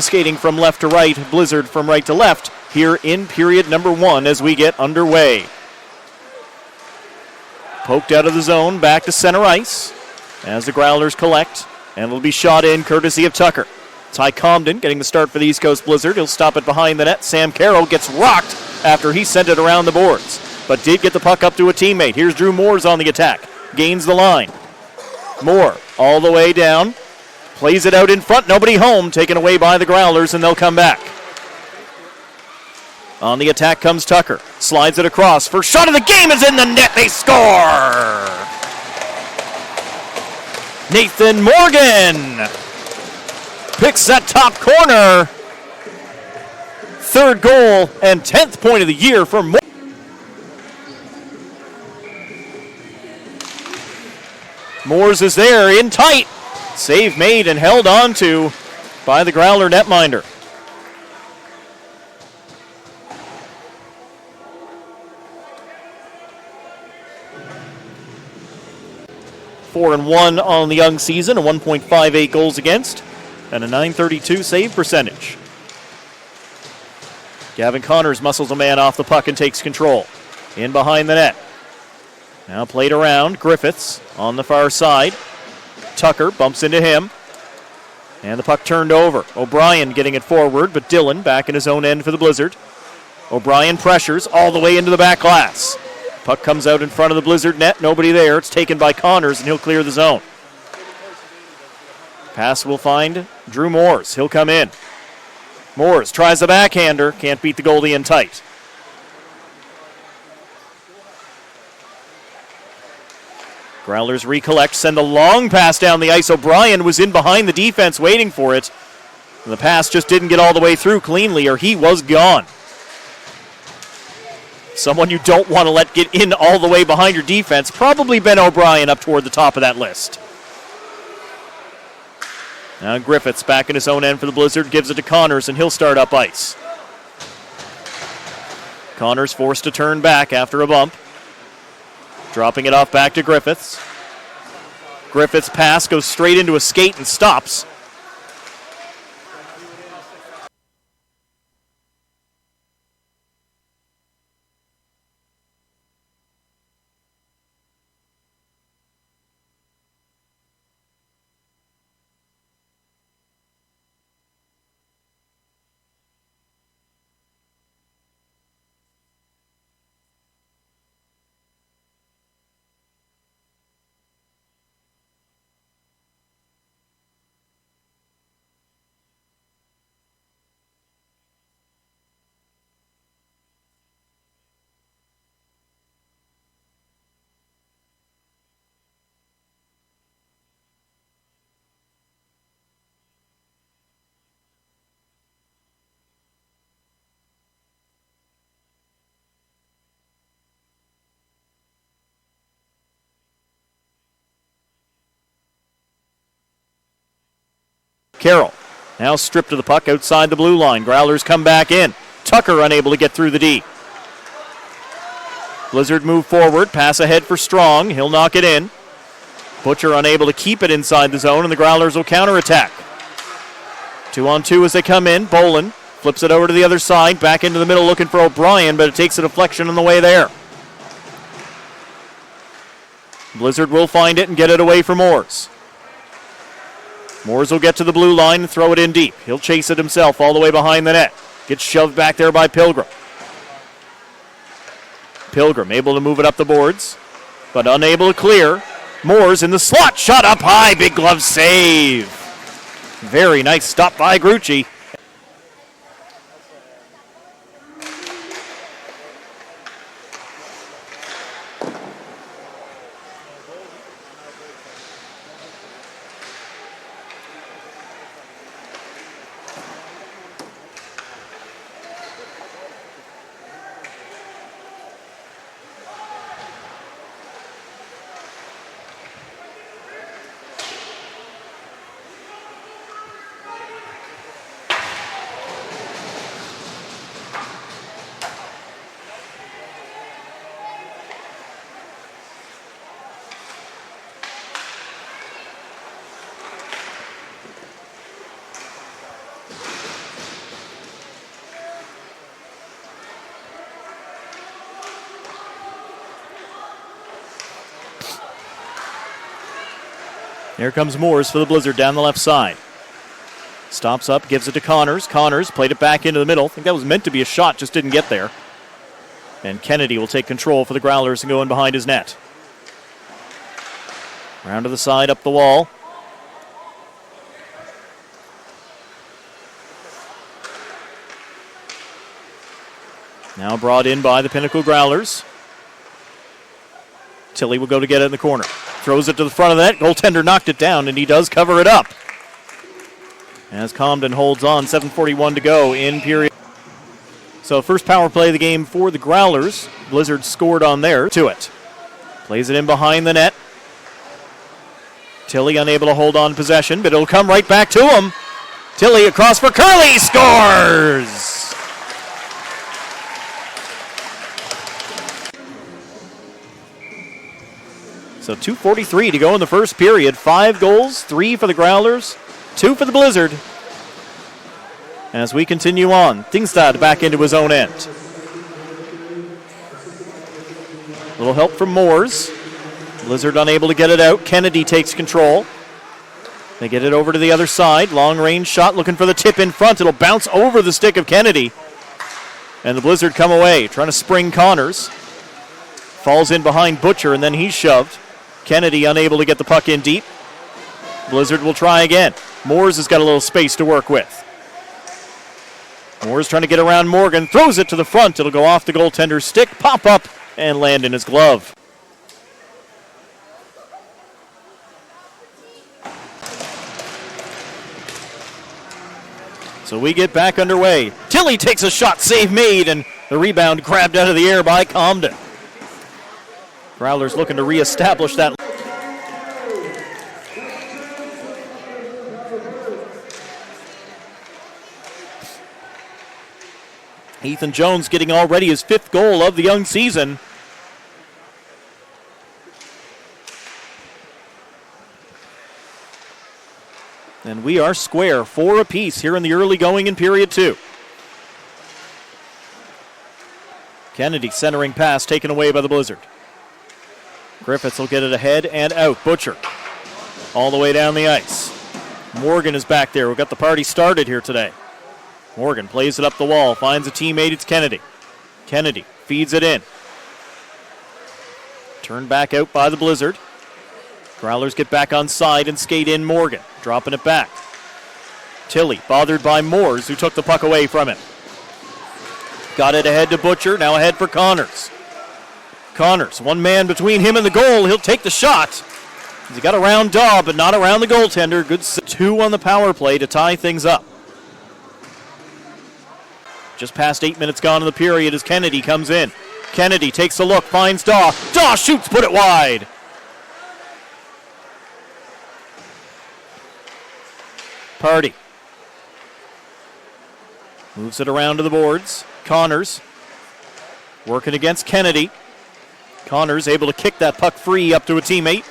Skating from left to right, Blizzard from right to left here in period number 1 as we get underway. Poked out of the zone, back to center ice as the Growlers collect, and it'll be shot in courtesy of Tucker. Ty Comden getting the start for the East Coast Blizzard. He'll stop it behind the net. Sam Carroll gets rocked after he sent it around the boards, but did get the puck up to a teammate. Here's Drew Moores on the attack. Gains the line. Moore all the way down. Plays it out in front. Nobody home. Taken away by the Growlers, and they'll come back. On the attack comes Tucker. Slides it across. First shot of the game is in the net. They score! Nathan Morgan picks that top corner. Third goal and 10th point of the year for Morgan. Moores is there in tight. Save made and held on to by the Growler netminder. Four and 1 on the young season, a 1.58 goals against, and a .932 save percentage. Gavin Connors muscles a man off the puck and takes control. In behind the net. Now played around. Griffiths on the far side. Tucker bumps into him. And the puck turned over. O'Brien getting it forward, but Dillon back in his own end for the Blizzard. O'Brien pressures all the way into the back glass. Puck comes out in front of the Blizzard net. Nobody there. It's taken by Connors, and he'll clear the zone. Pass will find Drew Moores. He'll come in. Moores tries the backhander. Can't beat the goalie in tight. Growlers recollect, send a long pass down the ice. O'Brien was in behind the defense waiting for it. And the pass just didn't get all the way through cleanly, or he was gone. Someone you don't want to let get in all the way behind your defense. Probably Ben O'Brien up toward the top of that list. Now Griffiths back in his own end for the Blizzard. Gives it to Connors, and he'll start up ice. Connors forced to turn back after a bump. Dropping it off back to Griffiths. Griffiths' pass goes straight into a skate and stops. Carroll now stripped of the puck outside the blue line. Growlers come back in. Tucker unable to get through the D. Blizzard move forward. Pass ahead for Strong. He'll knock it in. Butcher unable to keep it inside the zone, and the Growlers will counterattack. 2-on-2 as they come in. Bolin flips it over to the other side. Back into the middle looking for O'Brien, but it takes a deflection on the way there. Blizzard will find it and get it away for Moores. Moores will get to the blue line and throw it in deep. He'll chase it himself all the way behind the net. Gets shoved back there by Pilgrim. Pilgrim able to move it up the boards, but unable to clear. Moores in the slot. Shot up high. Big glove save. Very nice stop by Grucci. Here comes Moores for the Blizzard down the left side. Stops up, gives it to Connors. Connors played it back into the middle. I think that was meant to be a shot, just didn't get there. And Kennedy will take control for the Growlers and go in behind his net. Round to the side, up the wall. Now brought in by the Pinnacle Growlers. Tilly will go to get it in the corner. Throws it to the front of the net. Goaltender knocked it down, and he does cover it up. As Comden holds on, 7:41 to go in period. So first power play of the game for the Growlers. Blizzard scored on there to it. Plays it in behind the net. Tilly unable to hold on possession, but it'll come right back to him. Tilly across for Curley, scores! So 2:43 to go in the first period. 5 goals, 3 for the Growlers, 2 for the Blizzard. As we continue on, Tingstad back into his own end. Little help from Moores. Blizzard unable to get it out. Kennedy takes control. They get it over to the other side. Long range shot looking for the tip in front. It'll bounce over the stick of Kennedy. And the Blizzard come away, trying to spring Connors. Falls in behind Butcher, and then he's shoved. Kennedy unable to get the puck in deep. Blizzard will try again. Moores has got a little space to work with. Moores trying to get around Morgan. Throws it to the front. It'll go off the goaltender's stick, pop up, and land in his glove. So we get back underway. Tilly takes a shot, save made, and the rebound grabbed out of the air by Comden. Growlers looking to reestablish that. Ethan Jones getting already his 5th goal of the young season. And we are square, 4 apiece here in the early going in period 2. Kennedy centering pass taken away by the Blizzard. Griffiths will get it ahead and out. Butcher all the way down the ice. Morgan is back there. We've got the party started here today. Morgan plays it up the wall, finds a teammate. It's Kennedy. Kennedy feeds it in. Turned back out by the Blizzard. Growlers get back on side and skate in Morgan, dropping it back. Tilly bothered by Moores, who took the puck away from him. Got it ahead to Butcher, now ahead for Connors. Connors, one man between him and the goal. He'll take the shot. He got around Daw, but not around the goaltender. Good 2 on the power play to tie things up. Just past 8 minutes gone in the period as Kennedy comes in. Kennedy takes a look, finds Daw. Daw shoots, put it wide. Party moves it around to the boards. Connors working against Kennedy. Connors able to kick that puck free up to a teammate.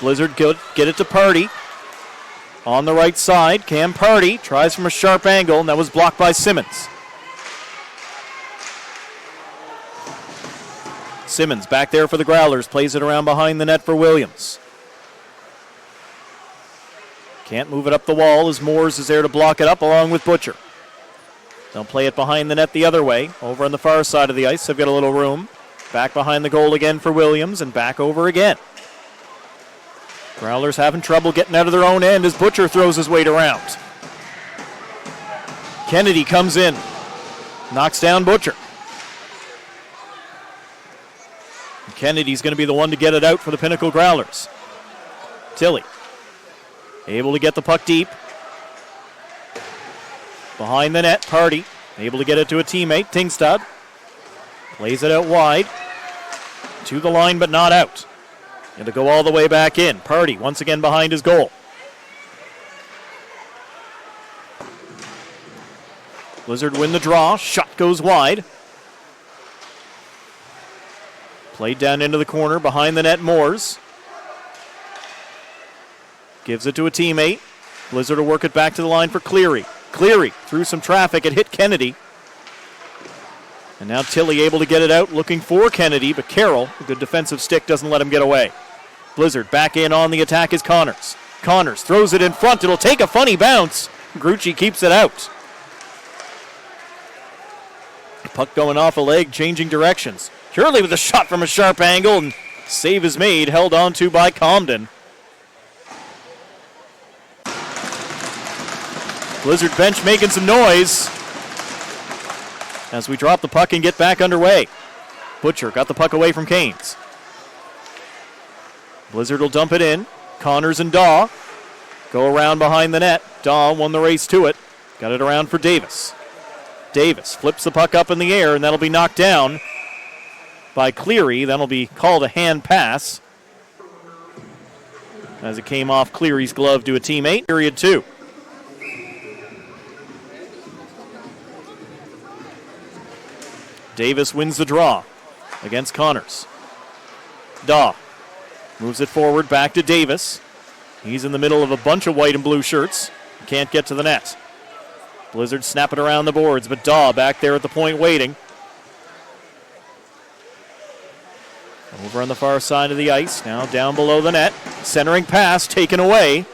Blizzard get it to Party. On the right side, Cam Party tries from a sharp angle, and that was blocked by Simmons. Simmons back there for the Growlers, plays it around behind the net for Williams. Can't move it up the wall as Moores is there to block it up along with Butcher. They'll play it behind the net the other way. Over on the far side of the ice, they've got a little room. Back behind the goal again for Williams and back over again. Growlers having trouble getting out of their own end as Butcher throws his weight around. Kennedy comes in, knocks down Butcher. Kennedy's going to be the one to get it out for the Pinnacle Growlers. Tilly able to get the puck deep. Behind the net, Party able to get it to a teammate, Tingstad. Plays it out wide. To the line, but not out. And to go all the way back in. Party once again behind his goal. Blizzard win the draw. Shot goes wide. Played down into the corner. Behind the net, Moores. Gives it to a teammate. Blizzard will work it back to the line for Cleary. Cleary through some traffic. It hit Kennedy. And now Tilly able to get it out, looking for Kennedy, but Carroll, a good defensive stick, doesn't let him get away. Blizzard back in on the attack is Connors. Connors throws it in front. It'll take a funny bounce. Grucci keeps it out. Puck going off a leg, changing directions. Curley with a shot from a sharp angle, and save is made, held on to by Comden. Blizzard bench making some noise as we drop the puck and get back underway. Butcher got the puck away from Canes. Blizzard will dump it in. Connors and Daw go around behind the net. Daw won the race to it. Got it around for Davis. Davis flips the puck up in the air, and that'll be knocked down by Cleary. That'll be called a hand pass as it came off Cleary's glove to a teammate. Period 2. Davis wins the draw against Connors. Daw moves it forward back to Davis. He's in the middle of a bunch of white and blue shirts. Can't get to the net. Blizzard snap it around the boards, but Daw back there at the point waiting. Over on the far side of the ice, now down below the net. Centering pass taken away.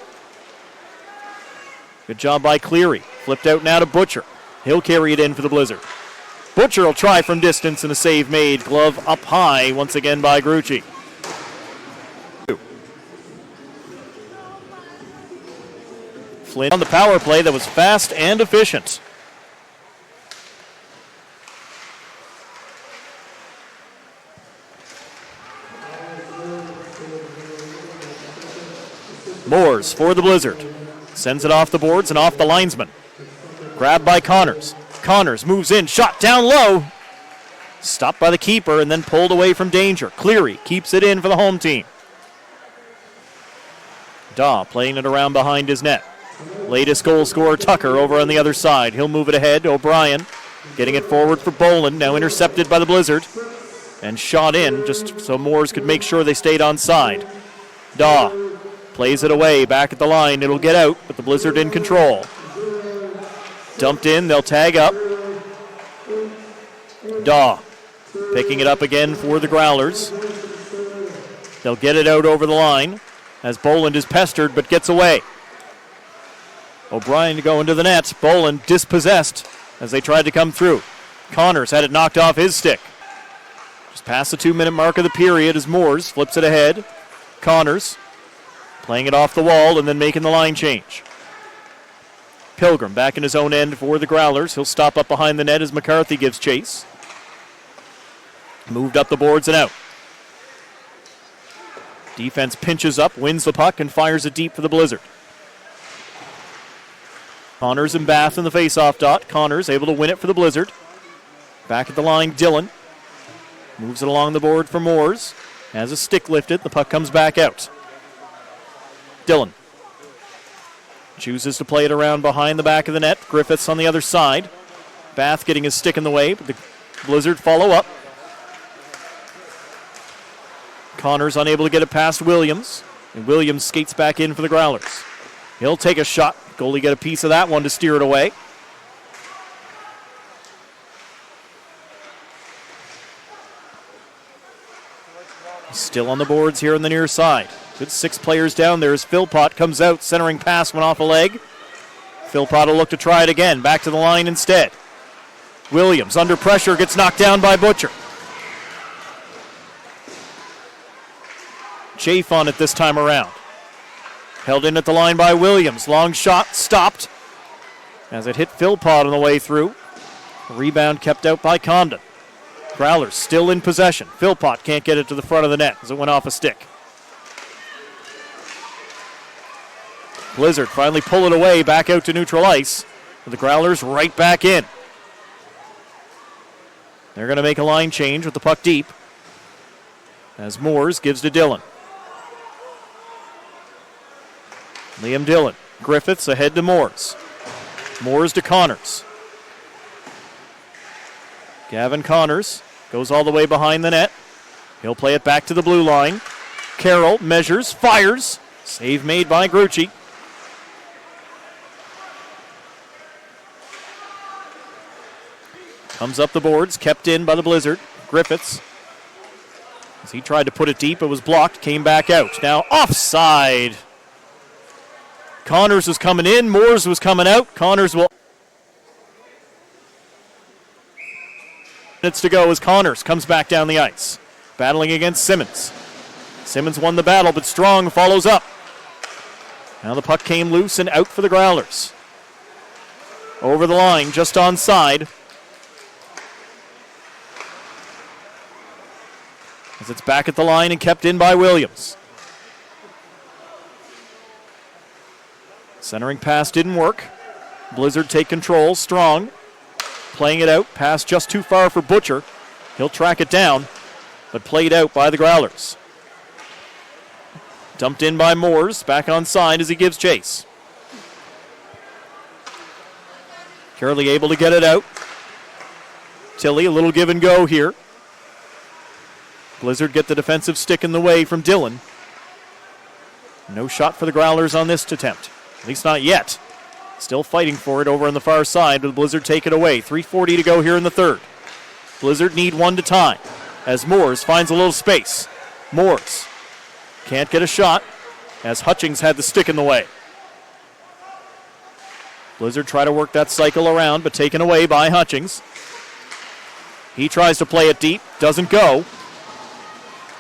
Good job by Cleary. Flipped out now to Butcher. He'll carry it in for the Blizzard. Butcher will try from distance and a save made. Glove up high once again by Grucci. Flynn on the power play that was fast and efficient. Moores for the Blizzard. Sends it off the boards and off the linesman. Grabbed by Connors. Connors moves in, shot down low. Stopped by the keeper and then pulled away from danger. Cleary keeps it in for the home team. Daw playing it around behind his net. Latest goal scorer Tucker over on the other side. He'll move it ahead. O'Brien getting it forward for Boland. Now intercepted by the Blizzard. And shot in just so Moores could make sure they stayed on side. Daw plays it away back at the line. It'll get out, but the Blizzard in control. Dumped in. They'll tag up. Daw picking it up again for the Growlers. They'll get it out over the line as Boland is pestered but gets away. O'Brien to go into the net. Boland dispossessed as they tried to come through. Connors had it knocked off his stick. Just past the 2-minute mark of the period as Moores flips it ahead. Connors playing it off the wall and then making the line change. Pilgrim back in his own end for the Growlers. He'll stop up behind the net as McCarthy gives chase. Moved up the boards and out. Defense pinches up, wins the puck, and fires it deep for the Blizzard. Connors and Bath in the face-off dot. Connors able to win it for the Blizzard. Back at the line, Dillon. Moves it along the board for Moores. Has a stick lifted. The puck comes back out. Dillon chooses to play it around behind the back of the net. Griffiths on the other side. Bath getting his stick in the way, but the Blizzard follow up. Connors unable to get it past Williams. And Williams skates back in for the Growlers. He'll take a shot. Goalie get a piece of that one to steer it away. Still on the boards here on the near side. Good 6 players down there as Philpott comes out. Centering pass went off a leg. Philpott will look to try it again. Back to the line instead. Williams under pressure gets knocked down by Butcher. Chafe on it this time around. Held in at the line by Williams. Long shot stopped as it hit Philpott on the way through. Rebound kept out by Comden. Growlers still in possession. Philpott can't get it to the front of the net as it went off a stick. Blizzard finally pull it away back out to neutral ice. With the Growlers right back in. They're going to make a line change with the puck deep as Moores gives to Dillon. Liam Dillon. Griffiths ahead to Moores. Moores to Connors. Gavin Connors goes all the way behind the net. He'll play it back to the blue line. Carroll measures, fires. Save made by Grucci. Comes up the boards, kept in by the Blizzard. Griffiths As he tried to put it deep, it was blocked, came back out. Now offside. Connors was coming in, Moores was coming out. Connors will... Minutes to go as Connors comes back down the ice. Battling against Simmons. Simmons won the battle, but Strong follows up. Now the puck came loose and out for the Growlers. Over the line, just onside. As it's back at the line and kept in by Williams. Centering pass didn't work. Blizzard take control. Strong playing it out. Pass just too far for Butcher. He'll track it down, but played out by the Growlers. Dumped in by Moores. Back on side as he gives chase. Curley able to get it out. Tilly, a little give and go here. Blizzard get the defensive stick in the way from Dillon. No shot for the Growlers on this attempt. At least not yet. Still fighting for it over on the far side, but Blizzard take it away. 3:40 to go here in the third. Blizzard need one to tie as Moores finds a little space. Moores can't get a shot as Hutchings had the stick in the way. Blizzard try to work that cycle around, but taken away by Hutchings. He tries to play it deep, doesn't go.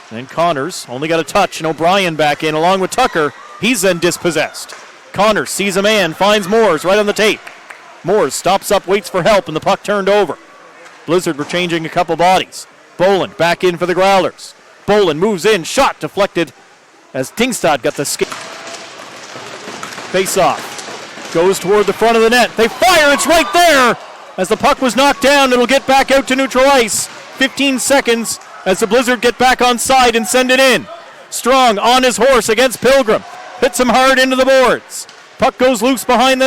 Then Connors only got a touch, and O'Brien back in along with Tucker. He's then dispossessed. Connors sees a man, finds Moores right on the tape. Moores stops up, waits for help, and the puck turned over. Blizzard were changing a couple bodies. Boland back in for the Growlers. Boland moves in, shot deflected as Tingstad got the skate. Face off. Goes toward the front of the net. They fire, it's right there! As the puck was knocked down, it'll get back out to neutral ice. 15 seconds as the Blizzard get back on side and send it in. Strong on his horse against Pilgrim. Hits him hard into the boards. Puck goes loose behind the